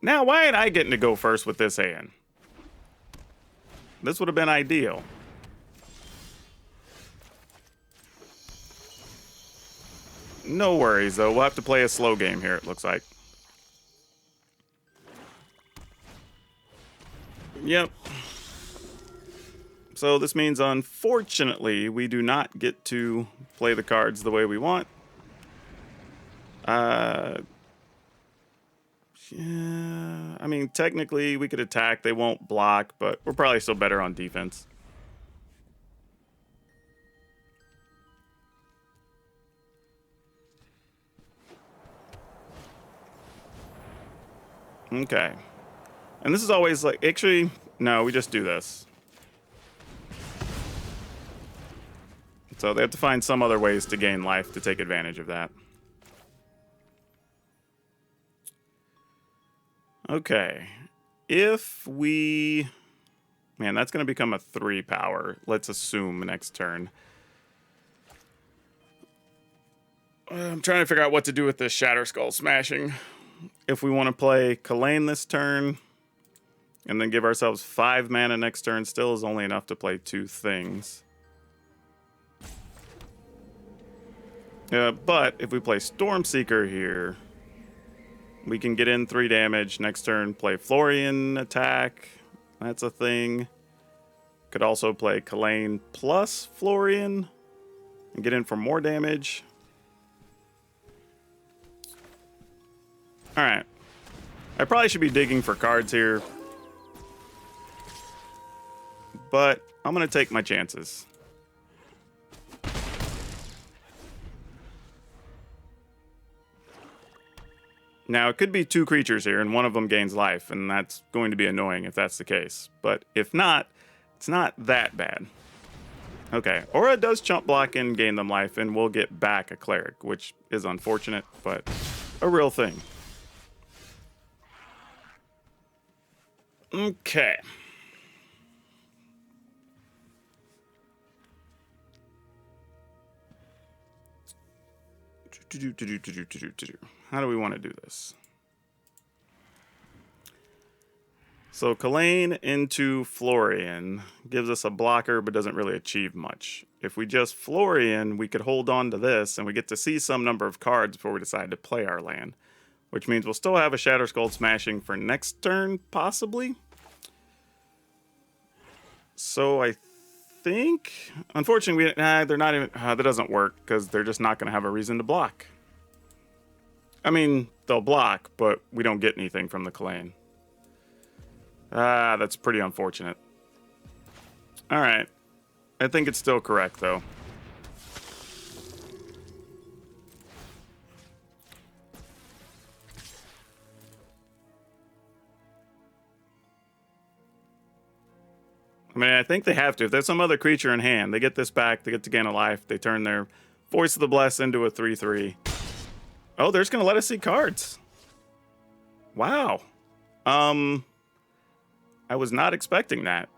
Now, why ain't I getting to go first with this hand? This would have been ideal. No worries, though. We'll have to play a slow game here, it looks like. Yep. So this means, unfortunately, we do not get to play the cards the way we want. Yeah, I mean, technically, we could attack. They won't block, but we're probably still better on defense. Okay. And this is always like, actually, no, we just do this. So they have to find some other ways to gain life to take advantage of that. Okay. If we... Man, that's going to become a 3 power. Let's assume next turn. I'm trying to figure out what to do with this Shatter Skull Smashing. If we want to play Kalane this turn, and then give ourselves 5 mana next turn, still is only enough to play 2 things. But if we play Stormseeker here, we can get in 3 damage. Next turn, play Florian attack. That's a thing. Could also play Kalane plus Florian and get in for more damage. Alright. I probably should be digging for cards here, but I'm going to take my chances. Now, it could be 2 creatures here, and one of them gains life, and that's going to be annoying if that's the case. But if not, it's not that bad. Okay, Aura does chump block and gain them life, and we'll get back a Cleric, which is unfortunate, but a real thing. Okay. How do we want to do this? So Kalane into Florian gives us a blocker, but doesn't really achieve much. If we just Florian, we could hold on to this, and we get to see some number of cards before we decide to play our land, which means we'll still have a Shatter Skull Smashing for next turn, possibly. So I think, unfortunately, they're not even. That doesn't work because they're just not going to have a reason to block. I mean, they'll block, but we don't get anything from the Kalane. That's pretty unfortunate. All right, I think it's still correct though. I mean, I think they have to. If there's some other creature in hand, they get this back, they get to gain a life, they turn their Voice of the Blessed into a 3/3. Oh, they're just going to let us see cards. Wow. I was not expecting that.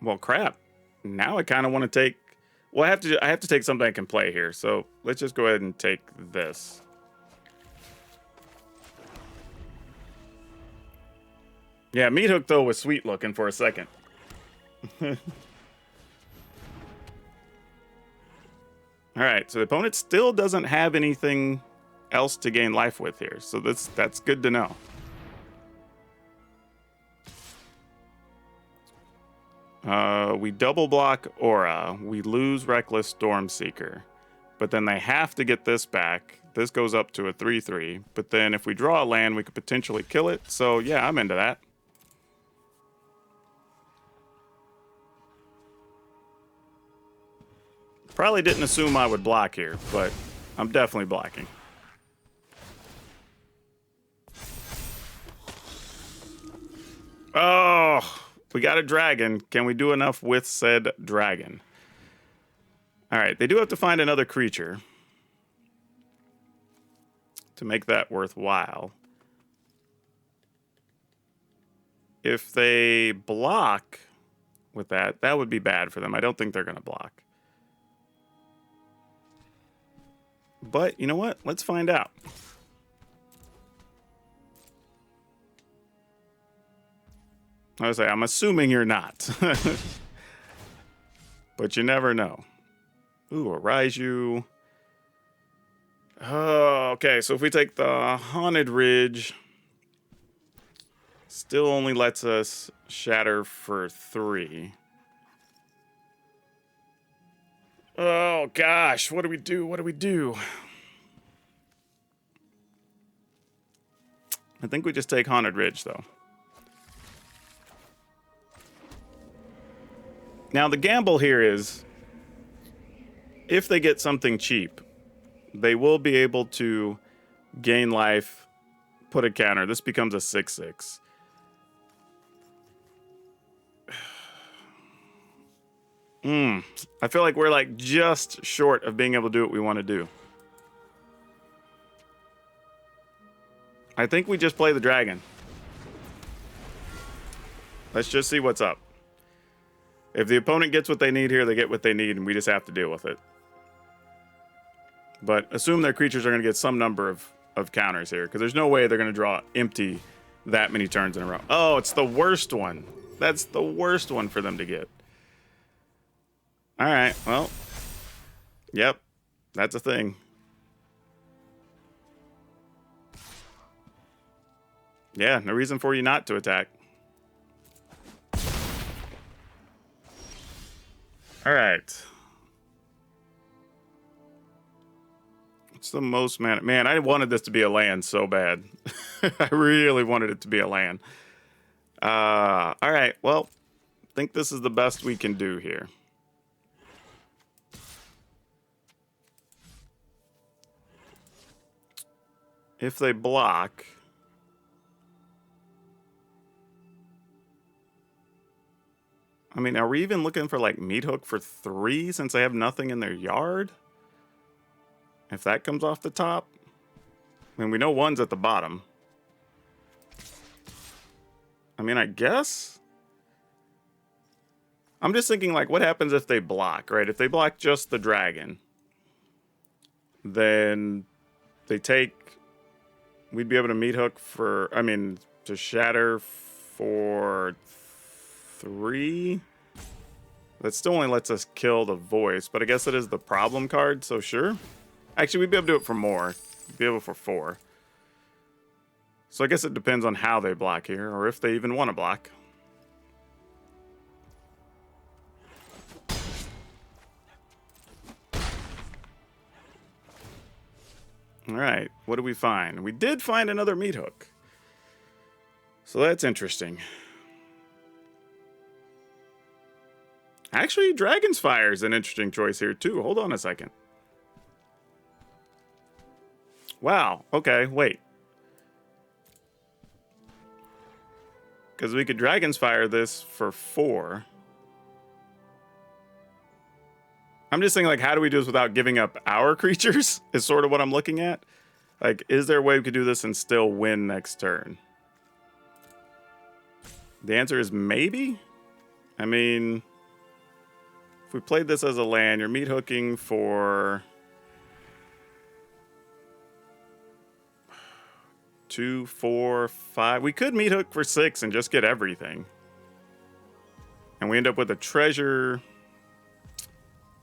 Well, crap. Now I kind of want to take... Well, I have to take something I can play here, so let's just go ahead and take this. Yeah, Meat Hook, though, was sweet looking for a second. Alright, so the opponent still doesn't have anything else to gain life with here, so that's good to know. We double block Aura, we lose Reckless Stormseeker, but then they have to get this back. This goes up to a 3/3, but then if we draw a land, we could potentially kill it, so yeah, I'm into that. Probably didn't assume I would block here, but I'm definitely blocking. Oh, we got a dragon. Can we do enough with said dragon? All right, they do have to find another creature to make that worthwhile. If they block with that, that would be bad for them. I don't think they're going to block. But you know what? Let's find out. I would say, I'm assuming you're not. But you never know. Ooh, Araiju. Oh, okay, so if we take the Haunted Ridge, still only lets us shatter for 3. Oh, gosh, what do we do? What do we do? I think we just take Haunted Ridge, though. Now, the gamble here is, if they get something cheap, they will be able to gain life, put a counter. This becomes a 6/6. I feel like we're like just short of being able to do what we want to do. I think we just play the dragon. Let's just see what's up. If the opponent gets what they need here, they get what they need, and we just have to deal with it. But assume their creatures are going to get some number of counters here, because there's no way they're going to draw empty that many turns in a row. Oh, it's the worst one. That's the worst one for them to get. All right, well, yep, that's a thing. Yeah, no reason for you not to attack. All right. What's the most mana? Man, I wanted this to be a land so bad. I really wanted it to be a land. All right, well, I think this is the best we can do here. If they block... I mean, are we even looking for, like, Meat Hook for 3 since they have nothing in their yard? If that comes off the top? I mean, we know 1's at the bottom. I mean, I guess? I'm just thinking, like, what happens if they block, right? If they block just the dragon, then they take... We'd be able to Meat Hook for... I mean, to shatter for... 3. That still only lets us kill the voice, but I guess it is the problem card, so sure. Actually, we'd be able to do it for more. We'd be able for 4. So I guess it depends on how they block here, or if they even want to block. Alright, what do we find? We did find another Meat Hook. So that's interesting. Actually, Dragon's Fire is an interesting choice here, too. Hold on a second. Wow. Okay, wait. Because we could Dragon's Fire this for 4. I'm just thinking, like, how do we do this without giving up our creatures? Is sort of what I'm looking at. Like, is there a way we could do this and still win next turn? The answer is maybe. I mean... If we played this as a land, you're Meat Hooking for 2, 4, 5. We could Meat Hook for 6 and just get everything. And we end up with a treasure.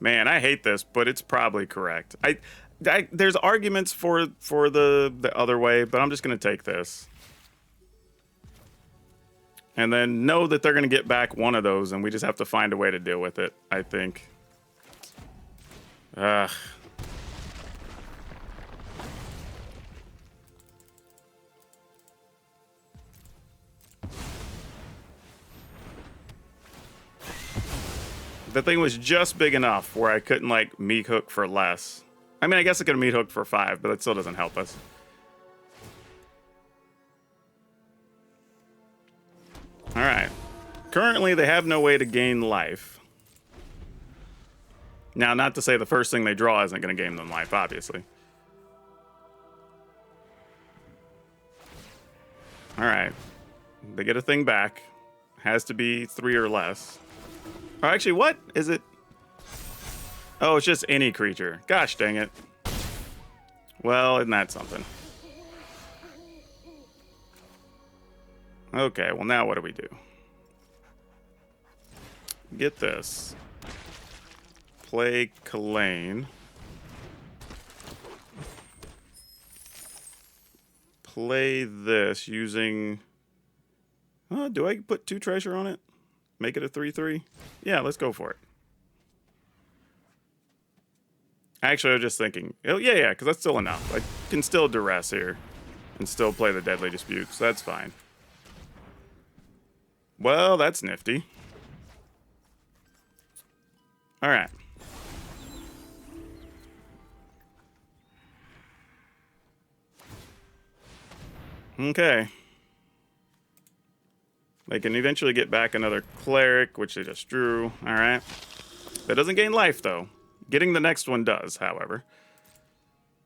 Man, I hate this, but it's probably correct. There's arguments for the other way, but I'm just going to take this. And then know that they're going to get back one of those, and we just have to find a way to deal with it, I think. Ugh. The thing was just big enough where I couldn't, like, Meat Hook for less. I mean, I guess I could Meat Hook for 5, but that still doesn't help us. Alright. Currently, they have no way to gain life. Now, not to say the first thing they draw isn't going to gain them life, obviously. Alright. They get a thing back. Has to be 3 or less. Oh, actually, what? Is it? Oh, it's just any creature. Gosh dang it. Well, isn't that something? Okay, well now what do we do? get this. Play Kalane. Play this using... do I put 2 treasure on it? Make it a 3/3? Yeah, let's go for it. Actually, I was just thinking... Oh, yeah, because that's still enough. I can still duress here and still play the Deadly Dispute, so that's fine. Well, that's nifty. All right. Okay. They can eventually get back another Cleric, which they just drew. All right. That doesn't gain life, though. Getting the next one does, however.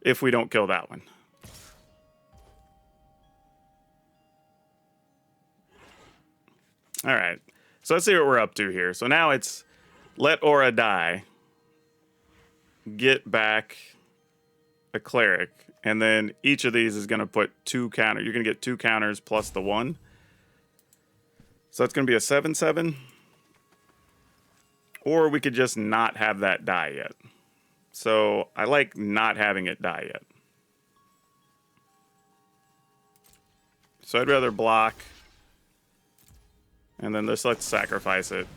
If we don't kill that one. All right. So let's see what we're up to here. So now it's let Aura die. Get back a Cleric. And then each of these is going to put 2 counters. You're going to get 2 counters plus the 1. So that's going to be a 7/7. Or we could just not have that die yet. So I like not having it die yet. So I'd rather block. And then let's sacrifice it.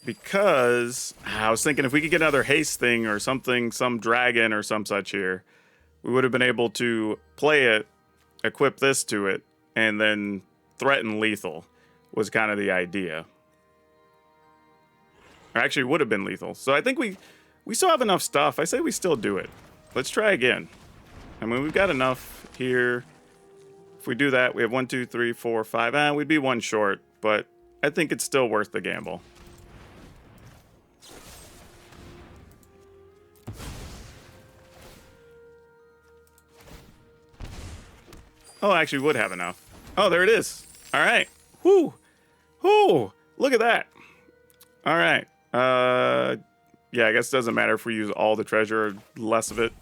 Because I was thinking if we could get another haste thing or something, some dragon or some such here, we would have been able to play it, equip this to it, and then threaten lethal was kind of the idea. Or actually would have been lethal. So I think we still have enough stuff. I say we still do it. Let's try again. I mean, we've got enough here. If we do that, we have 1, 2, 3, 4, 5. We'd be 1 short, but I think it's still worth the gamble. Oh, I actually would have enough. Oh, there it is. All right. Whoo. Whoo. Look at that. All right. Yeah, I guess it doesn't matter if we use all the treasure or less of it.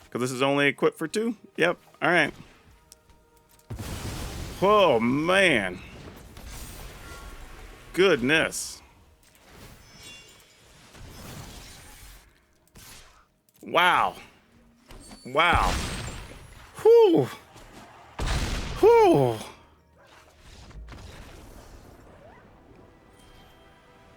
Because this is only equipped for 2? Yep. All right. Oh, man. Goodness. Wow. Wow. Whew. Whew.